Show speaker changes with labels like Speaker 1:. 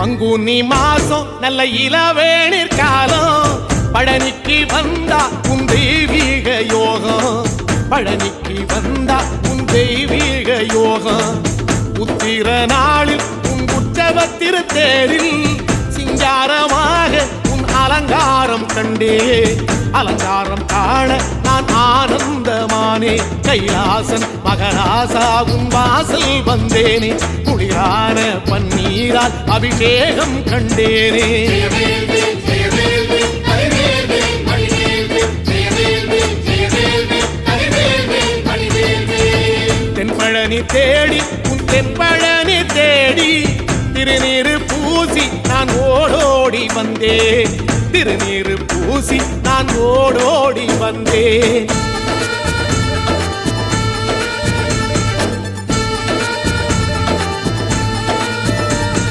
Speaker 1: பங்குனி மாசம் நல்ல இளவேணிற் காலம் பழனிக்கு வந்தா உன் தெய்வீக யோகம் பழனிக்கு வந்தா உன் தெய்வீக யோகம் உத்திர நாளில் உன் உற்சவ திருத்தேரில் சிங்காரமாக உன் அலங்காரம் கண்டே அலங்காரம் காண நான் ஆனந்தமானே கைலாசன் மகராசா உன் வாசல் வந்தேனே குளிரான பன்னீரால் அபிஷேகம் கண்டேனே தென்பழனி தேடி உன் தென்பழனி தேடி திருநீரு பூசி நான் ஓடோடி வந்தேன் திருநீரு பூசி நான் ஓடோடி வந்தேன்